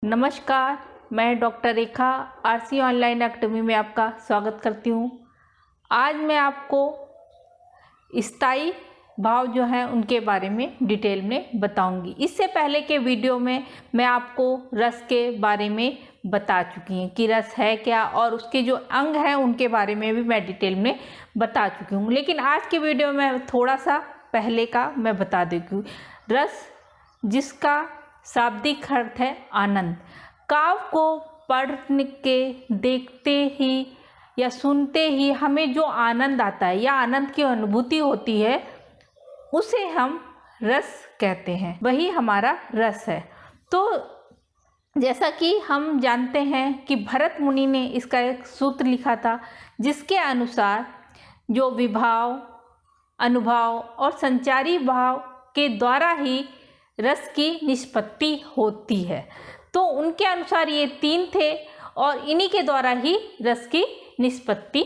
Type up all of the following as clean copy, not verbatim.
नमस्कार, मैं डॉक्टर रेखा RC online academy में आपका स्वागत करती हूँ। आज मैं आपको स्थायी भाव जो हैं उनके बारे में डिटेल में बताऊंगी। इससे पहले के वीडियो में मैं आपको रस के बारे में बता चुकी हूँ कि रस है क्या, और उसके जो अंग हैं उनके बारे में भी मैं डिटेल में बता चुकी हूँ। लेकिन आज के वीडियो में थोड़ा सा पहले का मैं बता देती हूँ। रस, जिसका शाब्दिक अर्थ है आनंद। काव्य को पढ़ के देखते ही या सुनते ही हमें जो आनंद आता है या आनंद की अनुभूति होती है उसे हम रस कहते हैं, वही हमारा रस है। तो जैसा कि हम जानते हैं कि भरत मुनि ने इसका एक सूत्र लिखा था, जिसके अनुसार जो विभाव, अनुभव और संचारी भाव के द्वारा ही रस की निष्पत्ति होती है। तो उनके अनुसार ये तीन थे और इन्हीं के द्वारा ही रस की निष्पत्ति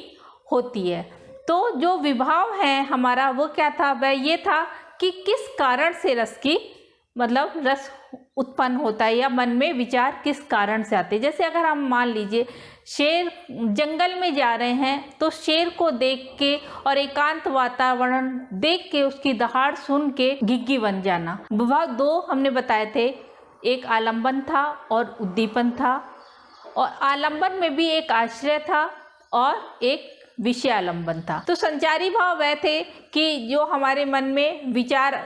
होती है। तो जो विभाव है हमारा, वो क्या था? वह ये था कि किस कारण से रस की रस उत्पन्न होता है या मन में विचार किस कारण से आते हैं। जैसे अगर हम मान लीजिए शेर जंगल में जा रहे हैं, तो शेर को देख के और एकांत वातावरण देख के उसकी दहाड़ सुन के घिघी बन जाना। विभाव दो हमने बताए थे, एक आलंबन था और उद्दीपन था, और आलंबन में भी एक आश्रय था और एक विषय आलंबन था। तो संचारी भाव वह थे कि जो हमारे मन में विचार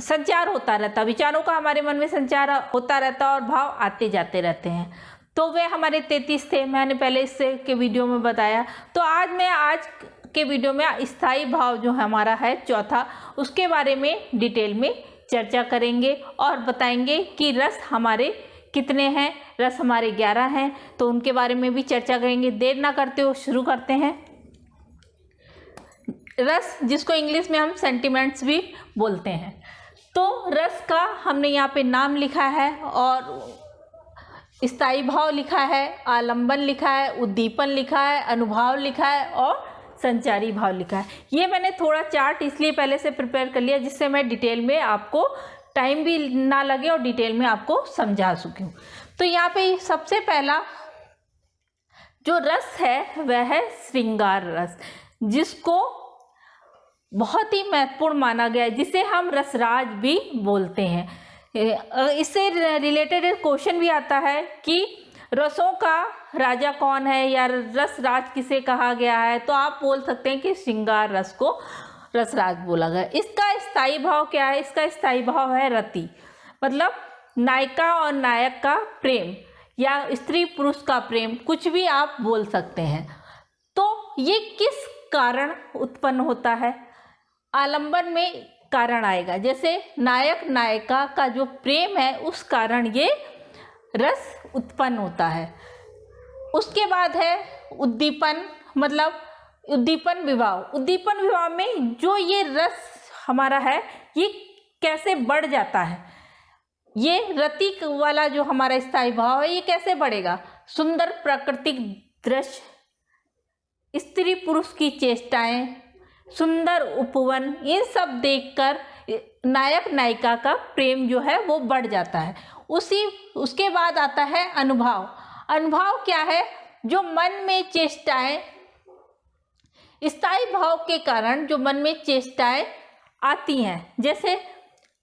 संचार होता रहता, विचारों का हमारे मन में संचार होता रहता और भाव आते जाते रहते हैं। तो वे हमारे 33 थे, मैंने पहले इससे के वीडियो में बताया। तो आज के वीडियो में स्थायी भाव जो हमारा है चौथा, उसके बारे में डिटेल में चर्चा करेंगे और बताएंगे कि रस हमारे कितने हैं। रस हमारे 11 हैं, तो उनके बारे में भी चर्चा करेंगे। देर ना करते हुए शुरू करते हैं। रस, जिसको इंग्लिश में हम सेंटिमेंट्स भी बोलते हैं। तो रस का हमने यहाँ पे नाम लिखा है और स्थायी भाव लिखा है, आलंबन लिखा है, उद्दीपन लिखा है, अनुभाव लिखा है और संचारी भाव लिखा है। ये मैंने थोड़ा चार्ट इसलिए पहले से प्रिपेयर कर लिया जिससे मैं डिटेल में आपको टाइम भी ना लगे और डिटेल में आपको समझा सकूं। तो यहाँ पे सबसे पहला जो रस है वह है श्रृंगार रस, जिसको बहुत ही महत्वपूर्ण माना गया है, जिसे हम रसराज भी बोलते हैं। इससे रिलेटेड एक क्वेश्चन भी आता है कि रसों का राजा कौन है या रसराज किसे कहा गया है, तो आप बोल सकते हैं कि श्रृंगार रस को रसराज बोला गया। इसका स्थायी भाव क्या है? इसका स्थायी भाव है रति, मतलब नायिका और नायक का प्रेम या स्त्री पुरुष का प्रेम, कुछ भी आप बोल सकते हैं। तो ये किस कारण उत्पन्न होता है? आलंबन में कारण आएगा, जैसे नायक नायिका का जो प्रेम है उस कारण ये रस उत्पन्न होता है। उसके बाद है उद्दीपन, मतलब उद्दीपन विभाव। उद्दीपन विभाव में जो ये रस हमारा है ये कैसे बढ़ जाता है, ये रति वाला जो हमारा स्थायी भाव है ये कैसे बढ़ेगा? सुंदर प्राकृतिक दृश्य, स्त्री पुरुष की चेष्टाएं, सुंदर उपवन, इन सब देखकर नायक नायिका का प्रेम जो है वो बढ़ जाता है। उसके बाद आता है अनुभाव। अनुभाव क्या है? जो मन में चेष्टाएं, स्थायी भाव के कारण जो मन में चेष्टाएं आती हैं, जैसे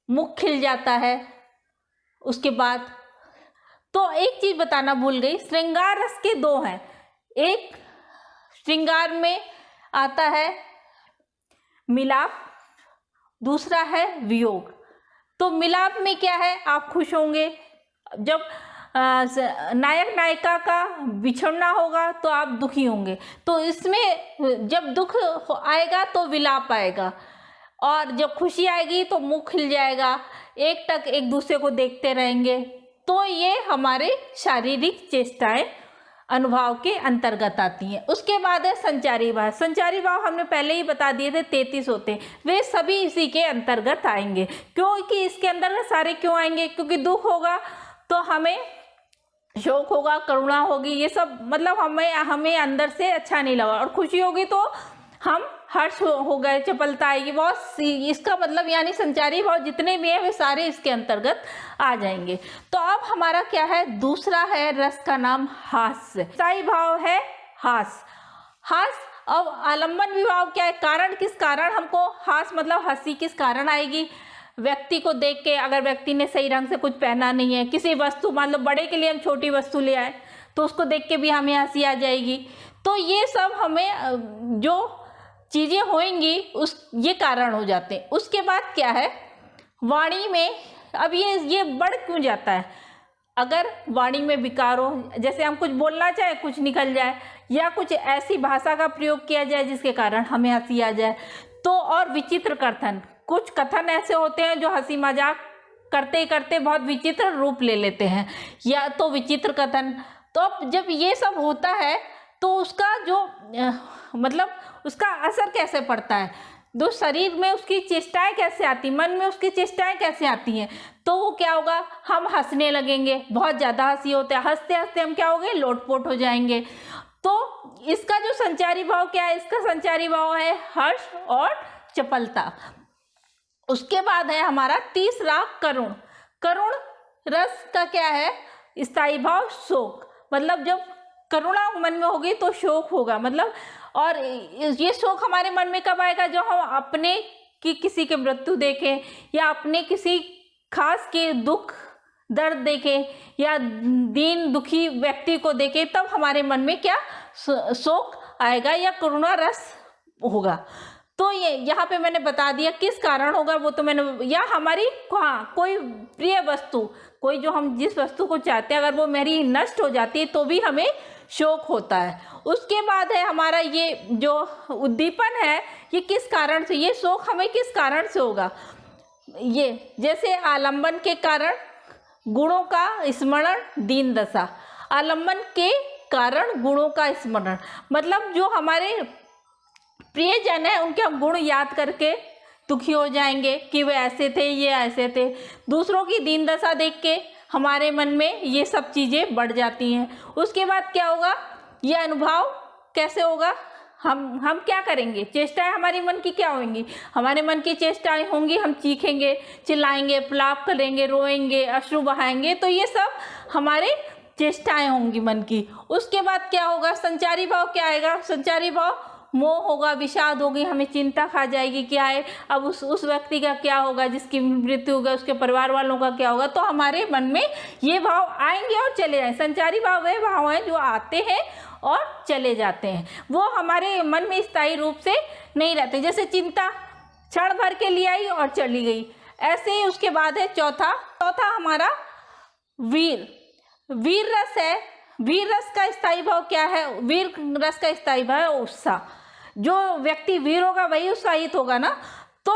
मुख खिल जाता है। उसके बाद तो एक चीज बताना भूल गई, श्रृंगार रस के दो हैं। एक श्रृंगार में आता है मिलाप, दूसरा है वियोग। तो मिलाप में क्या है? आप खुश होंगे जब नायक नायिका का बिछड़ना होगा, तो आप दुखी होंगे। तो इसमें जब दुख आएगा तो विलाप आएगा, और जब खुशी आएगी तो मुंह खिल जाएगा, एक टक एक दूसरे को देखते रहेंगे। तो ये हमारे शारीरिक चेष्टाएं अनुभाव के अंतर्गत आती हैं। उसके बाद है संचारी भाव। संचारी भाव हमने पहले ही बता दिए थे 33 होते हैं, वे सभी इसी के अंतर्गत आएंगे। क्योंकि इसके अंदर सारे क्यों आएंगे? क्योंकि दुख होगा तो हमें शोक होगा, करुणा होगी, ये सब हमें अंदर से अच्छा नहीं लगा, और खुशी होगी तो हम हर्ष हो गए, चपलता आएगी, बहुत इसका मतलब यानी संचारी भाव जितने भी हैं वे सारे इसके अंतर्गत आ जाएंगे। तो अब हमारा क्या है, दूसरा है रस का नाम हास्य। स्थायी भाव है हास्य। हास्य, अब आलंबन विभाव क्या है, कारण, किस कारण हमको हास्य मतलब हंसी किस कारण आएगी, व्यक्ति को देख के, अगर व्यक्ति ने सही रंग से कुछ पहना नहीं है, किसी वस्तु, मान लो बड़े के लिए हम छोटी वस्तु ले आए तो उसको देख के भी हमें हंसी आ जाएगी। तो ये सब हमें जो चीज़ें होंगी ये कारण हो जाते हैं। उसके बाद क्या है, वाणी में, अब ये बढ़ क्यों जाता है, अगर वाणी में विकार हो, जैसे हम कुछ बोलना चाहे कुछ निकल जाए, या कुछ ऐसी भाषा का प्रयोग किया जाए जिसके कारण हमें हंसी आ जाए, तो और विचित्र कथन, कुछ कथन ऐसे होते हैं जो हंसी मजाक करते करते बहुत विचित्र रूप ले लेते हैं, या तो विचित्र कथन। तो अब जब ये सब होता है तो उसका जो मतलब उसका असर कैसे पड़ता है, तो शरीर में उसकी चेष्टाएं कैसे आती, मन में उसकी चेष्टाएं कैसे आती हैं, तो वो क्या होगा, हम हंसने लगेंगे, बहुत ज़्यादा हंसी होता है, हंसते हंसते हम क्या होंगे, लोटपोट हो जाएंगे। तो इसका जो संचारी भाव क्या है, इसका संचारी भाव है हर्ष और चपलता। उसके बाद है हमारा तीसरा करुण। करुण रस का क्या है, स्थायी भाव शोक, मतलब जब करुणा मन में होगी तो शोक होगा, मतलब, और ये शोक हमारे मन में कब आएगा, जो हम अपने की किसी के मृत्यु देखें, या अपने किसी खास के दुख दर्द देखें, या दीन दुखी व्यक्ति को देखें, तब हमारे मन में क्या शोक आएगा या करुणा रस होगा। तो ये यहाँ पे मैंने बता दिया किस कारण होगा, वो तो मैंने, या हमारी कोई प्रिय वस्तु, कोई जो हम जिस वस्तु को चाहते हैं अगर वो मेरी नष्ट हो जाती है तो भी हमें शोक होता है। उसके बाद है हमारा ये जो उद्दीपन है, ये किस कारण से, ये शोक हमें किस कारण से होगा, ये जैसे आलंबन के कारण गुणों का स्मरण, दीन दशा। आलंबन के कारण गुणों का स्मरण, मतलब जो हमारे प्रियजन है उनके हम गुण याद करके दुखी हो जाएंगे कि वे ऐसे थे, ये ऐसे थे। दूसरों की दीन दशा देख के हमारे मन में ये सब चीज़ें बढ़ जाती हैं। उसके बाद क्या होगा, ये अनुभव कैसे होगा, हम क्या करेंगे, चेष्टाएं हमारी मन की क्या होंगी, हमारे मन की चेष्टाएं होंगी, हम चीखेंगे, चिल्लाएंगे, विलाप करेंगे, रोएंगे, अश्रु बहाएंगे, तो ये सब हमारे चेष्टाएं होंगी मन की। उसके बाद क्या होगा, संचारी भाव क्या आएगा, संचारी भाव मोह होगा, विषाद होगी, हमें चिंता खा जाएगी, क्या है अब उस व्यक्ति का क्या होगा, जिसकी मृत्यु होगा, उसके परिवार वालों का क्या होगा। तो हमारे मन में ये भाव आएंगे और चले जाएंगे। संचारी भाव वे भाव हैं जो आते हैं और चले जाते हैं, वो हमारे मन में स्थायी रूप से नहीं रहते। जैसे चिंता क्षण भर के लिए आई और चली गई, ऐसे ही। उसके बाद है चौथा हमारा वीर। वीर रस है। वीर रस का स्थायी भाव क्या है, वीर रस का स्थायी भाव है उत्साह। जो व्यक्ति वीर होगा वही उत्साहित होगा ना। तो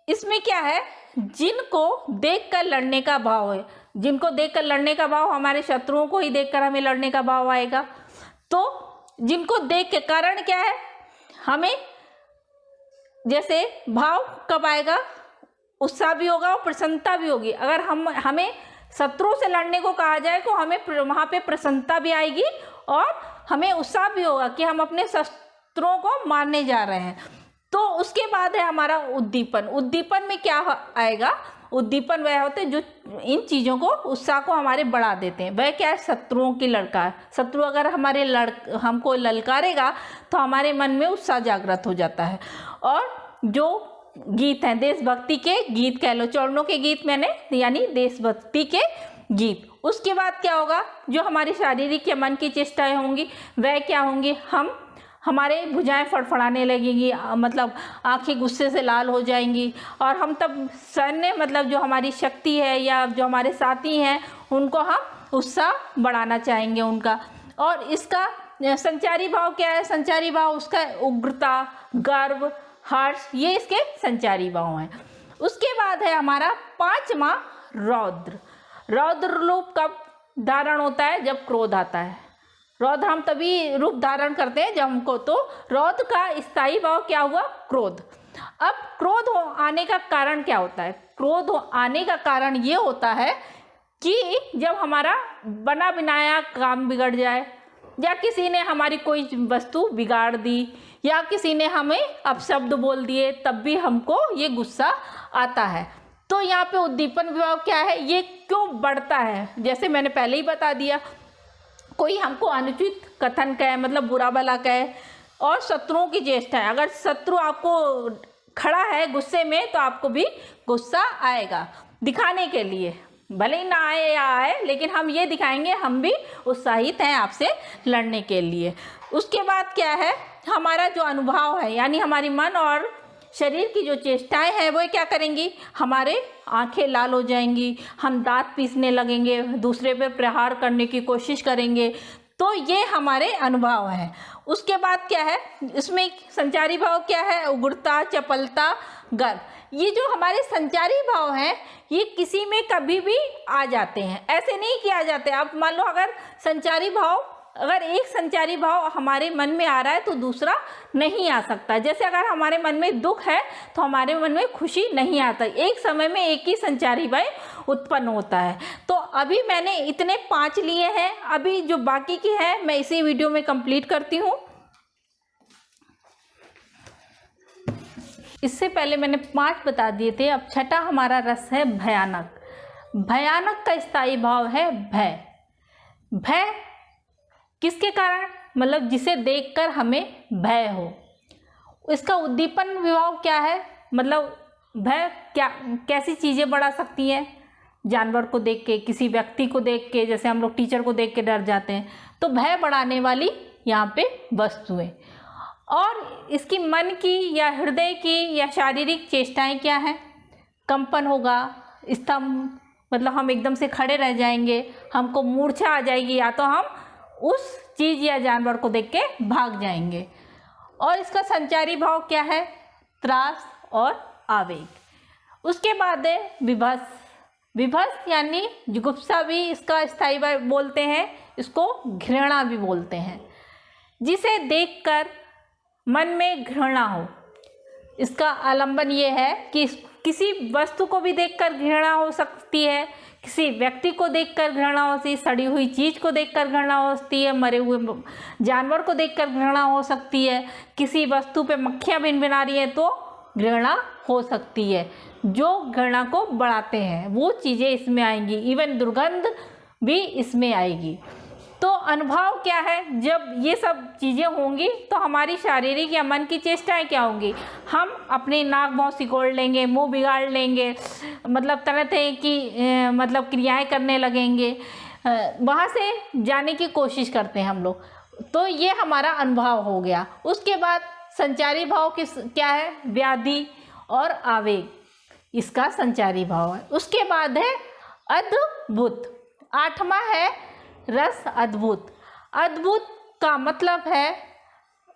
इसमें क्या है, जिनको देखकर लड़ने का भाव है, जिनको देखकर लड़ने का भाव, हमारे शत्रुओं को ही देखकर हमें लड़ने का भाव आएगा। तो जिनको देख के, कारण क्या है, हमें जैसे भाव कब आएगा, उत्साह भी होगा और प्रसन्नता भी होगी। अगर हमें शत्रु से लड़ने को कहा जाए तो हमें वहाँ पे प्रसन्नता भी आएगी और हमें उत्साह भी होगा कि हम अपने शत्रुओं को मारने जा रहे हैं। तो उसके बाद है हमारा उद्दीपन। उद्दीपन में क्या आएगा, उद्दीपन वह होते हैं जो इन चीज़ों को, उत्साह को हमारे बढ़ा देते हैं। वह क्या है, शत्रुओं की ललकार। शत्रु अगर हमको ललकारेगा तो हमारे मन में उत्साह जागृत हो जाता है। और जो गीत हैं, देशभक्ति के गीत कह लो, चरणों के गीत मैंने, यानी देशभक्ति के गीत। उसके बाद क्या होगा, जो हमारी शारीरिक या मन की चेष्टाएं होंगी वह क्या होंगी, हमारे भुजाएं फड़फड़ाने लगेंगी, मतलब आंखें गुस्से से लाल हो जाएंगी, और हम तब सैन्य, मतलब जो हमारी शक्ति है या जो हमारे साथी हैं उनको हम उत्साह बढ़ाना चाहेंगे उनका। और इसका संचारी भाव क्या है, संचारी भाव उसका उग्रता, गर्व, हर्ष, ये इसके संचारी भाव हैं। उसके बाद है हमारा पांचवा रौद्र। रौद्र रूप कब धारण होता है, जब क्रोध आता है। रौद्र हम तभी रूप धारण करते हैं जब हमको, तो रौद्र का स्थायी भाव क्या हुआ, क्रोध। अब क्रोध आने का कारण क्या होता है, क्रोध आने का कारण ये होता है कि जब हमारा बना बनाया काम बिगड़ जाए, या किसी ने हमारी कोई वस्तु बिगाड़ दी, या किसी ने हमें अपशब्द बोल दिए, तब भी हमको ये गुस्सा आता है। तो यहाँ पे उद्दीपन विभाव क्या है, ये क्यों बढ़ता है, जैसे मैंने पहले ही बता दिया, कोई हमको अनुचित कथन कहे, मतलब बुरा भला कहे, और शत्रुओं की चेष्टा है। अगर शत्रु आपको खड़ा है गुस्से में तो आपको भी गुस्सा आएगा, दिखाने के लिए, भले ही ना आए या आए, लेकिन हम ये दिखाएंगे हम भी उत्साहित हैं आपसे लड़ने के लिए। उसके बाद क्या है, हमारा जो अनुभव है, यानी हमारी मन और शरीर की जो चेष्टाएं हैं वो क्या करेंगी, हमारे आंखें लाल हो जाएंगी, हम दांत पीसने लगेंगे, दूसरे पे प्रहार करने की कोशिश करेंगे। तो ये हमारे अनुभव हैं। उसके बाद क्या है, इसमें संचारी भाव क्या है, उग्रता, चपलता, गर्व। ये जो हमारे संचारी भाव हैं ये किसी में कभी भी आ जाते हैं, ऐसे नहीं कि आ जाते। आप मान लो अगर संचारी भाव, अगर एक संचारी भाव हमारे मन में आ रहा है तो दूसरा नहीं आ सकता। जैसे अगर हमारे मन में दुख है तो हमारे मन में खुशी नहीं आता, एक समय में एक ही संचारी भाव उत्पन्न होता है। तो अभी मैंने इतने 5 लिए हैं, अभी जो बाकी की है मैं इसी वीडियो में कंप्लीट करती हूँ। इससे पहले मैंने 5 बता दिए थे, अब छठा हमारा रस है भयानक। भयानक का स्थायी भाव है भय। भय किसके कारण, मतलब जिसे देखकर हमें भय हो। इसका उद्दीपन विभाव क्या है, मतलब भय क्या, कैसी चीज़ें बढ़ा सकती हैं, जानवर को देख के, किसी व्यक्ति को देख के, जैसे हम लोग टीचर को देख के डर जाते हैं, तो भय बढ़ाने वाली यहाँ पे वस्तुएं। और इसकी मन की या हृदय की या शारीरिक चेष्टाएं क्या हैं, कंपन होगा, स्तंभ, मतलब हम एकदम से खड़े रह जाएंगे, हमको मूर्छा आ जाएगी, या तो हम उस चीज़ या जानवर को देख के भाग जाएंगे। और इसका संचारी भाव क्या है, त्रास और आवेग। उसके बाद है विभस। विभस यानी जुगुप्सा भी इसका स्थायी भाव बोलते हैं, इसको घृणा भी बोलते हैं, जिसे देखकर मन में घृणा हो। इसका आलंबन ये है कि किसी वस्तु को भी देखकर घृणा हो सकती है, किसी व्यक्ति को देखकर घृणा होती है, सड़ी हुई चीज़ को देखकर घृणा होती है, मरे हुए जानवर को देखकर घृणा हो सकती है, किसी वस्तु पे मक्खियाँ भिनभिना रही है तो घृणा हो सकती है। जो घृणा को बढ़ाते हैं वो चीज़ें इसमें आएंगी, इवन दुर्गंध भी इसमें आएगी। तो अनुभव क्या है, जब ये सब चीज़ें होंगी तो हमारी शारीरिक या मन की चेष्टाएं क्या होंगी, हम अपने नाक मुँह सिकोड़ लेंगे, मुंह बिगाड़ लेंगे, मतलब तरह तरह की मतलब क्रियाएं करने लगेंगे, वहाँ से जाने की कोशिश करते हैं हम लोग। तो ये हमारा अनुभव हो गया। उसके बाद संचारी भाव क्या है, व्याधि और आवेग, इसका संचारी भाव है। उसके बाद है अद्भुत। 8वां है रस अद्भुत। अद्भुत का मतलब है,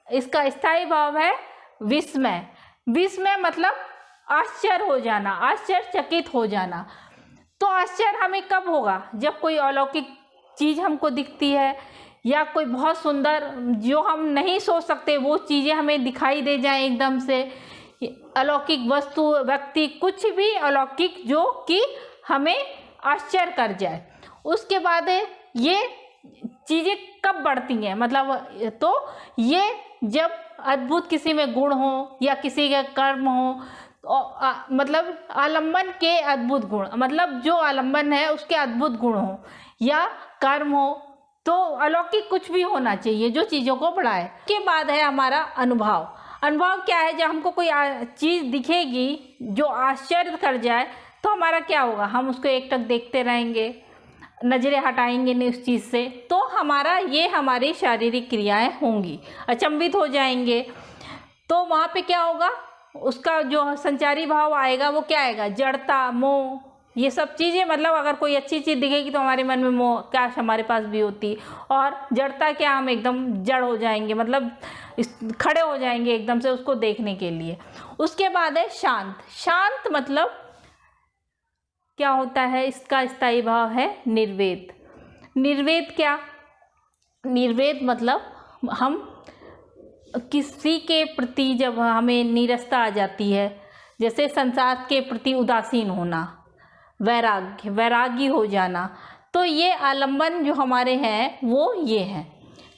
इसका स्थायी भाव है विस्मय। विस्मय मतलब आश्चर्य हो जाना, आश्चर्यचकित हो जाना। तो आश्चर्य हमें कब होगा, जब कोई अलौकिक चीज़ हमको दिखती है, या कोई बहुत सुंदर, जो हम नहीं सोच सकते वो चीज़ें हमें दिखाई दे जाएं एकदम से, अलौकिक वस्तु, व्यक्ति, कुछ भी अलौकिक जो कि हमें आश्चर्य कर जाए। उसके बाद ये चीज़ें कब बढ़ती हैं, मतलब तो ये जब अद्भुत किसी में गुण हो या किसी के कर्म हो, मतलब आलंबन के अद्भुत गुण, मतलब जो आलंबन है उसके अद्भुत गुण हो या कर्म हो, तो अलौकिक कुछ भी होना चाहिए जो चीज़ों को बढ़ाए। के बाद है हमारा अनुभव। अनुभव क्या है, जब हमको कोई चीज़ दिखेगी जो आश्चर्य कर जाए तो हमारा क्या होगा, हम उसको एकटक देखते रहेंगे, नज़रें हटाएंगे नहीं उस चीज़ से, तो हमारा ये हमारी शारीरिक क्रियाएं होंगी, अचंभित हो जाएंगे। तो वहाँ पे क्या होगा, उसका जो संचारी भाव आएगा वो क्या आएगा, जड़ता, मोह, ये सब चीज़ें। मतलब अगर कोई अच्छी चीज़ दिखेगी तो हमारे मन में मोह, काश हमारे पास भी होती, और जड़ता क्या, हम एकदम जड़ हो जाएंगे, मतलब खड़े हो जाएंगे एकदम से उसको देखने के लिए। उसके बाद है शांत। शांत मतलब क्या होता है, इसका स्थायी भाव है निर्वेद। निर्वेद क्या, निर्वेद मतलब हम किसी के प्रति जब हमें नीरसता आ जाती है, जैसे संसार के प्रति उदासीन होना, वैराग्य, वैरागी हो जाना, तो ये आलंबन जो हमारे हैं वो ये हैं।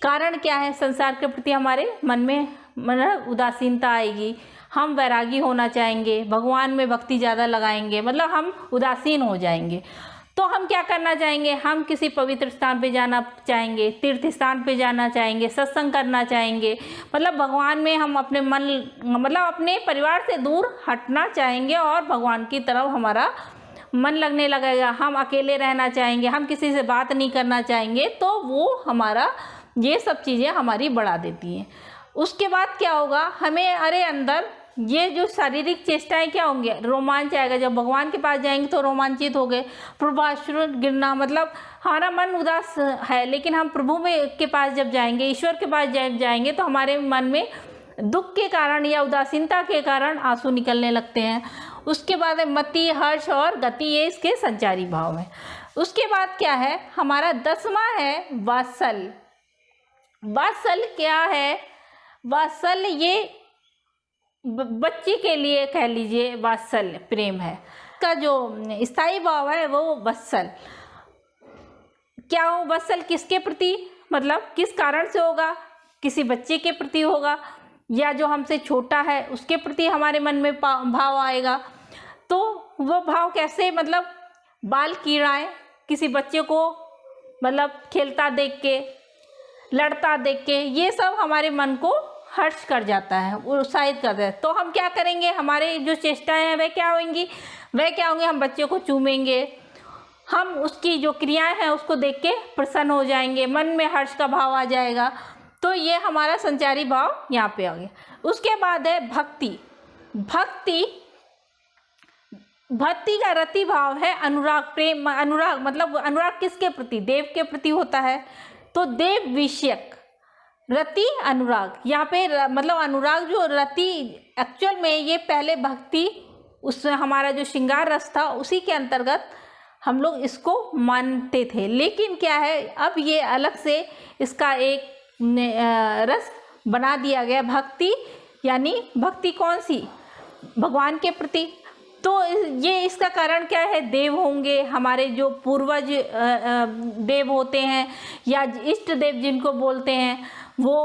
कारण क्या है? संसार के प्रति हमारे मन में मतलब उदासीनता आएगी, हम वैरागी होना चाहेंगे, भगवान में भक्ति ज़्यादा लगाएंगे, मतलब हम उदासीन हो जाएंगे। तो हम क्या करना चाहेंगे? हम किसी पवित्र स्थान पे जाना चाहेंगे, तीर्थ स्थान पे जाना चाहेंगे, सत्संग करना चाहेंगे, मतलब भगवान में हम अपने मन मतलब अपने परिवार से दूर हटना चाहेंगे और भगवान की तरफ हमारा मन लगने लगेगा। हम अकेले रहना चाहेंगे, हम किसी से बात नहीं करना चाहेंगे, तो वो हमारा ये सब चीज़ें हमारी बढ़ा देती हैं। उसके बाद क्या होगा? हमें अंदर ये जो शारीरिक चेष्टाएं क्या होंगे? रोमांच आएगा। जब भगवान के पास जाएंगे तो रोमांचित हो गए, प्रभाश्रु गिरना, मतलब हमारा मन उदास है, लेकिन हम प्रभु में के पास जब जाएंगे, ईश्वर के पास जब जाएंगे तो हमारे मन में दुख के कारण या उदासीनता के कारण आंसू निकलने लगते हैं। उसके बाद है मति, हर्ष और गति, ये इसके संचारी भाव हैं। उसके बाद क्या है? हमारा 10वां है वात्सल। वात्सल क्या है? वात्सल ये बच्चे के लिए कह लीजिए वात्सल्य प्रेम है। का जो स्थायी भाव है वो वत्सल। क्या हो? वत्सल किसके प्रति, मतलब किस कारण से होगा? किसी बच्चे के प्रति होगा, या जो हमसे छोटा है उसके प्रति हमारे मन में भाव आएगा। तो वो भाव कैसे? मतलब बाल कीड़ाएं, किसी बच्चे को मतलब खेलता देख के, लड़ता देख के, ये सब हमारे मन को हर्ष कर जाता है, उत्साहित कर देता है। तो हम क्या करेंगे? हमारे जो चेष्टाएं हैं वह क्या होंगी? हम बच्चे को चूमेंगे, हम उसकी जो क्रियाएं हैं उसको देख के प्रसन्न हो जाएंगे, मन में हर्ष का भाव आ जाएगा। तो ये हमारा संचारी भाव यहाँ पे आ गया। उसके बाद है भक्ति। भक्ति का रति भाव है अनुराग, प्रेम। अनुराग मतलब अनुराग किसके प्रति? देव के प्रति होता है। तो देव विषयक रति अनुराग, यहाँ पे मतलब अनुराग जो रति एक्चुअल में ये पहले भक्ति, उस हमारा जो श्रृंगार रस था उसी के अंतर्गत हम लोग इसको मानते थे। लेकिन क्या है, अब ये अलग से इसका एक रस बना दिया गया भक्ति। यानी भक्ति कौन सी? भगवान के प्रति। तो ये इसका कारण क्या है? देव होंगे, हमारे जो पूर्वज देव होते हैं या इष्ट देव जिनको बोलते हैं वो।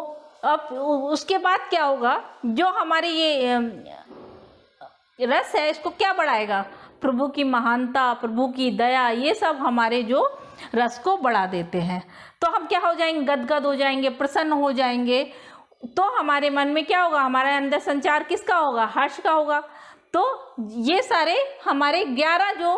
अब उसके बाद क्या होगा? जो हमारे ये रस है इसको क्या बढ़ाएगा? प्रभु की महानता, प्रभु की दया, ये सब हमारे जो रस को बढ़ा देते हैं। तो हम क्या हो जाएंगे? गदगद हो जाएंगे, प्रसन्न हो जाएंगे। तो हमारे मन में क्या होगा? हमारे अंदर संचार किसका होगा? हर्ष का होगा। तो ये सारे हमारे 11 जो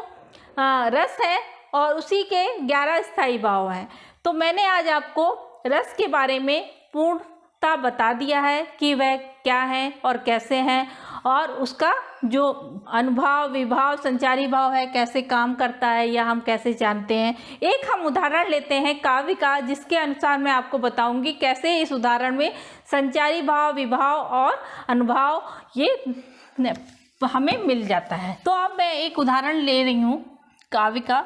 रस है और उसी के 11 स्थायी भाव हैं। तो मैंने आज आपको रस के बारे में पूर्णता बता दिया है कि वह क्या है और कैसे हैं, और उसका जो अनुभाव, विभाव, संचारी भाव है कैसे काम करता है या हम कैसे जानते हैं। एक हम उदाहरण लेते हैं काव्य का, जिसके अनुसार मैं आपको बताऊंगी कैसे इस उदाहरण में संचारी भाव, विभाव और अनुभाव ये हमें मिल जाता है। तो अब मैं एक उदाहरण ले रही हूँ काव्य का।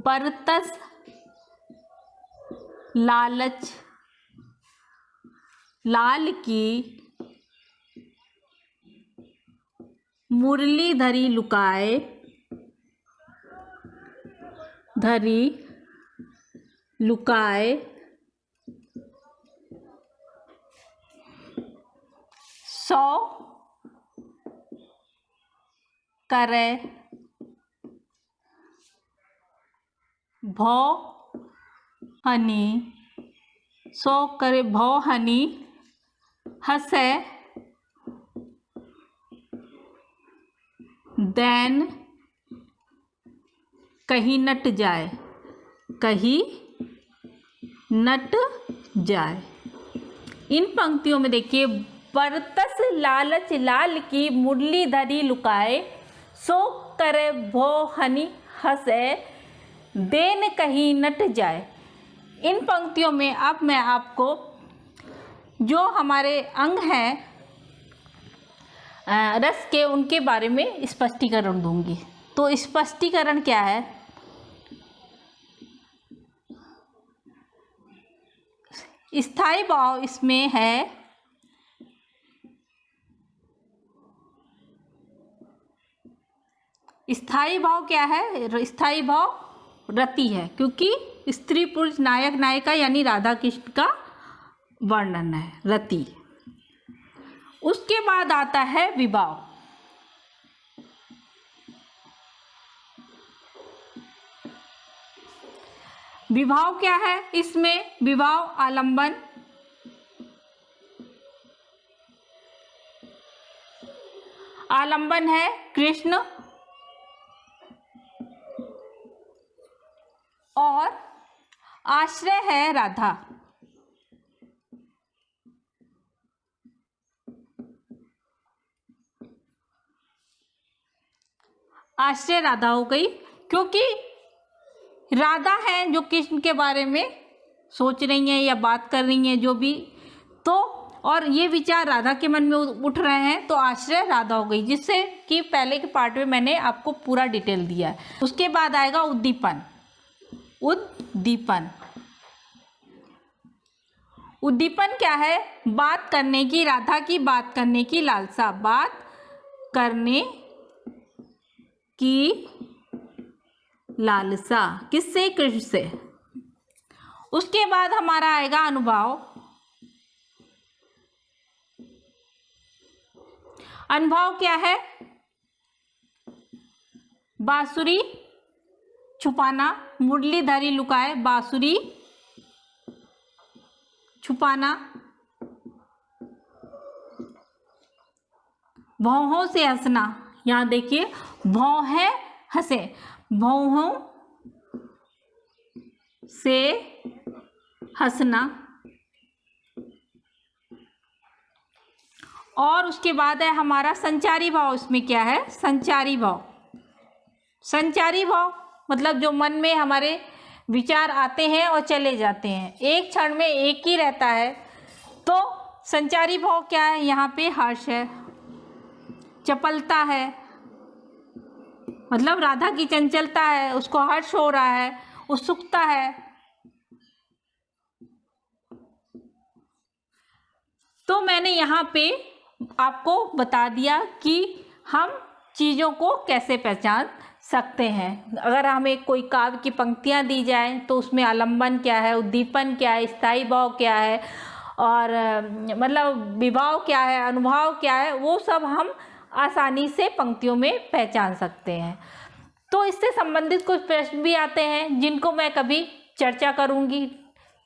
बरतस लालच लाल की मुरली धरी लुकाए, धरी लुकाए, सौ करे भौ हनी, सौ करे भौ हनी, हंसे दैन कहीं नट जाए, कहीं नट जाए। इन पंक्तियों में देखिए, बरतस लालच लाल की मुरली धरी लुकाए, सो करे भो हनी हंसे देन कहीं नट जाए। इन पंक्तियों में अब मैं आपको जो हमारे अंग हैं रस के, उनके बारे में स्पष्टीकरण दूंगी। तो स्पष्टीकरण क्या है? स्थायी भाव इसमें है स्थायी भाव क्या है? स्थायी भाव रति है, क्योंकि स्त्री पुरुष नायक नायिका यानी राधा कृष्ण का वर्णन है, रति। उसके बाद आता है विवाह। विवाह क्या है? इसमें विवाह आलंबन, आलंबन है कृष्ण और आश्रय है राधा। आश्रय राधा हो गई, क्योंकि राधा है जो कृष्ण के बारे में सोच रही हैं या बात कर रही हैं जो भी, तो और ये विचार राधा के मन में उठ रहे हैं, तो आश्रय राधा हो गई, जिससे कि पहले के पार्ट में मैंने आपको पूरा डिटेल दिया है। उसके बाद आएगा उद्दीपन। उद्दीपन, उद्दीपन क्या है? बात करने की, राधा की बात करने की लालसा, बात करने की लालसा, किससे? कृष्ण से। उसके बाद हमारा आएगा अनुभाव। अनुभाव क्या है? बांसुरी छुपाना, मुरलीधरी लुकाए, बांसुरी छुपाना, भौहों से हंसना। यहाँ देखिए, भौं है हंसे, भौहों से हंसना। और उसके बाद है हमारा संचारी भाव। इसमें क्या है? संचारी भाव। संचारी भाव मतलब जो मन में हमारे विचार आते हैं और चले जाते हैं, एक क्षण में एक ही रहता है। तो संचारी भाव क्या है? यहाँ पे हर्ष है, चपलता है, मतलब राधा की चंचलता है, उसको हर्ष हो रहा है, उत्सुकता है। तो मैंने यहाँ पे आपको बता दिया कि हम चीज़ों को कैसे पहचान सकते हैं। अगर हमें कोई काव्य की पंक्तियाँ दी जाएं तो उसमें आलंबन क्या है, उद्दीपन क्या है, स्थायी भाव क्या है, और मतलब विभाव क्या है, अनुभाव क्या है, वो सब हम आसानी से पंक्तियों में पहचान सकते हैं। तो इससे संबंधित कुछ प्रश्न भी आते हैं जिनको मैं कभी चर्चा करूँगी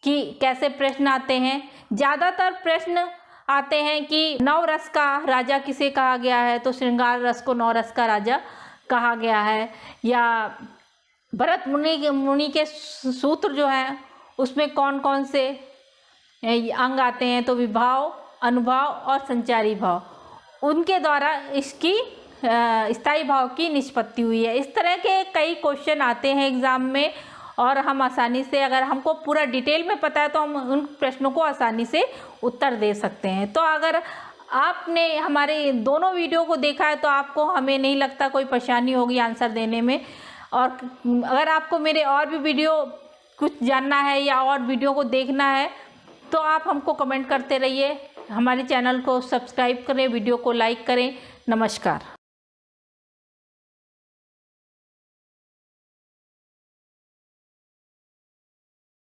कि कैसे प्रश्न आते हैं। ज़्यादातर प्रश्न आते हैं कि नवरस का राजा किसे कहा गया है, तो श्रृंगार रस को नवरस का राजा कहा गया है। या भरत मुनि के सूत्र जो है उसमें कौन कौन से अंग आते हैं, तो विभाव, अनुभाव और संचारी भाव, उनके द्वारा इसकी स्थायी भाव की निष्पत्ति हुई है। इस तरह के कई क्वेश्चन आते हैं एग्ज़ाम में, और हम आसानी से, अगर हमको पूरा डिटेल में पता है तो हम उन प्रश्नों को आसानी से उत्तर दे सकते हैं। तो अगर आपने हमारे दोनों वीडियो को देखा है तो आपको, हमें नहीं लगता कोई परेशानी होगी आंसर देने में। और अगर आपको मेरे और भी वीडियो कुछ जानना है या और वीडियो को देखना है तो आप हमको कमेंट करते रहिए। हमारे चैनल को सब्सक्राइब करें, वीडियो को लाइक करें। नमस्कार।